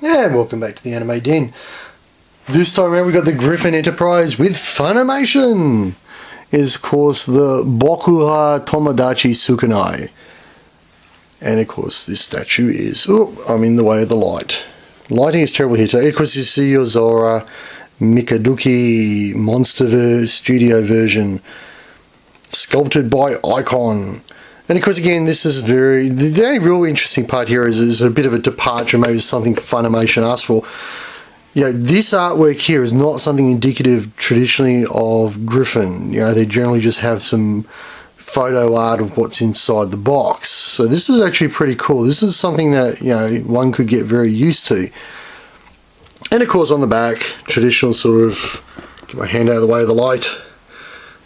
And welcome back to the Anime Den. This time around we got the Griffon Enterprise with Funimation. Is of course the Boku Tomodachi Sukunai. And of course this statue is... Oh, I'm in the way of the light. Lighting is terrible here today. Of course this is the Yozora Mikazuki Monster Studio version. Sculpted by Icon. And of course again this is very... The only real interesting part here is a bit of a departure, maybe something Funimation asked for. You know, this artwork here is not something indicative traditionally of Griffon. You know, they generally just have some photo art of what's inside the box. So this is actually pretty cool. This is something that, you know, one could get very used to. And of course on the back, traditional sort of... Get my hand out of the way of the light.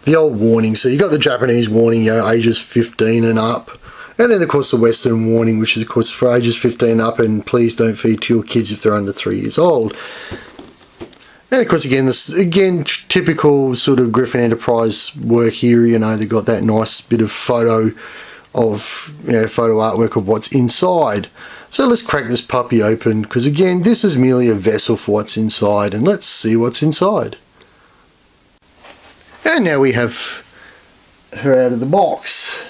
The old warning. So you got the Japanese warning, you know, ages 15 and up. And then of course the Western warning, which is of course for ages 15 and up, and please don't feed to your kids if they're under 3 years old. And of course again, this typical sort of Griffon Enterprise work here. You know, they've got that nice bit of photo of, you know, photo artwork of what's inside. So let's crack this puppy open, because again, this is merely a vessel for what's inside, and let's see what's inside. And now we have her out of the box.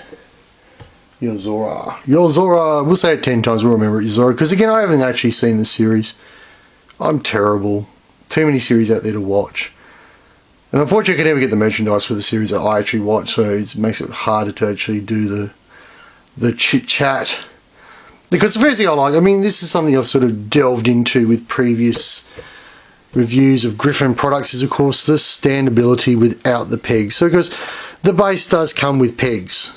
Yozora, we'll say it 10 times, we'll remember it, Yozora, because again, I haven't actually seen the series. I'm terrible. Too many series out there to watch. And unfortunately, I can never get the merchandise for the series that I actually watch, so it makes it harder to actually do the chit-chat. Because the first thing I like, I mean, this is something I've sort of delved into with previous reviews of Griffon products, is of course the standability without the pegs. So because the base does come with pegs.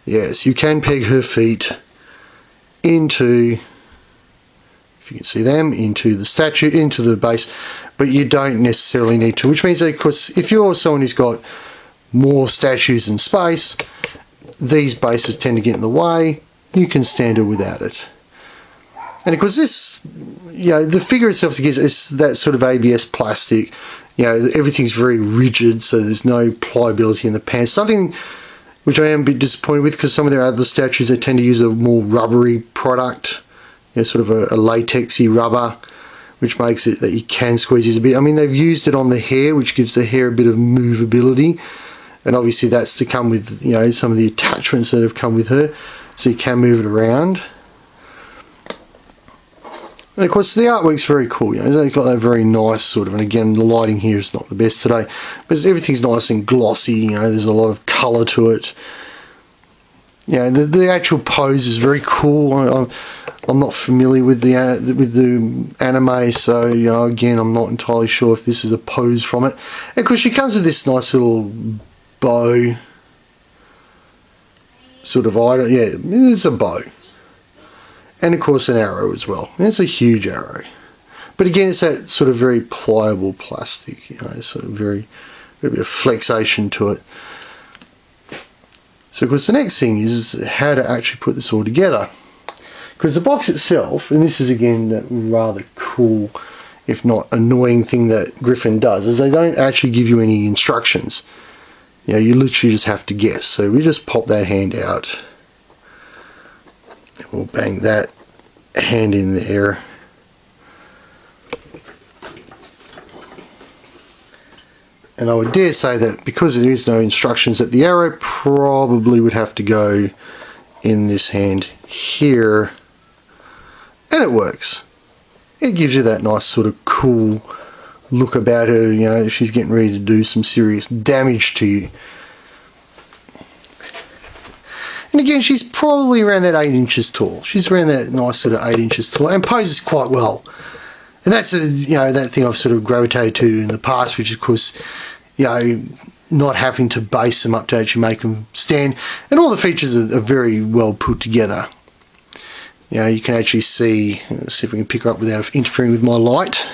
Yes, you can peg her feet into, if you can see them, into the statue, into the base, but you don't necessarily need to, which means that of course if you're someone who's got more statues in space, these bases tend to get in the way, you can stand her without it. And of course this, you know, the figure itself is that sort of ABS plastic, you know, everything's very rigid, so there's no pliability in the pants. Something which I am a bit disappointed with, because some of their other statues, they tend to use a more rubbery product, you know, sort of a latexy rubber, which makes it that you can squeeze it a bit. I mean, they've used it on the hair, which gives the hair a bit of movability, and obviously that's to come with, you know, some of the attachments that have come with her, so you can move it around. And of course the artwork's very cool, you know, they've got that very nice sort of, and again the lighting here is not the best today, but everything's nice and glossy, you know, there's a lot of colour to it. You know, the actual pose is very cool. I'm not familiar with the anime, so, you know, again, I'm not entirely sure if this is a pose from it. And of course she comes with this nice little bow, sort of item, yeah, it's a bow. And of course an arrow as well. And it's a huge arrow. But again, it's that sort of very pliable plastic, you know, so very a bit of flexation to it. So of course the next thing is how to actually put this all together. Because the box itself, and this is again that rather cool, if not annoying thing that Griffon does, is they don't actually give you any instructions. You know, you literally just have to guess. So we just pop that hand out. We'll bang that hand in there. And I would dare say that because there is no instructions, that the arrow probably would have to go in this hand here. And it works. It gives you that nice sort of cool look about her, you know, she's getting ready to do some serious damage to you. And again, she's probably around that 8 inches tall. She's around that nice sort of 8 inches tall and poses quite well. And that's, you know, that thing I've sort of gravitated to in the past, which is, of course, you know, not having to base them up to actually make them stand. And all the features are very well put together. You know, you can actually see, let's see if we can pick her up without interfering with my light.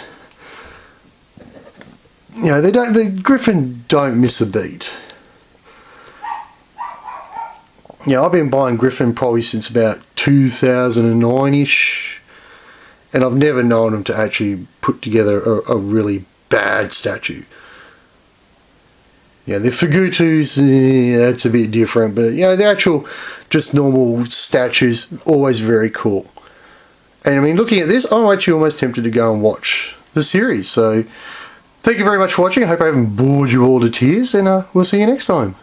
You know, the Griffon don't miss a beat. You know, I've been buying Griffon probably since about 2009-ish, and I've never known them to actually put together a really bad statue. Yeah, the Fugutus, that's a bit different, but you know, the actual just normal statues, always very cool. And I mean, looking at this, I'm actually almost tempted to go and watch the series. So thank you very much for watching. I hope I haven't bored you all to tears, and we'll see you next time.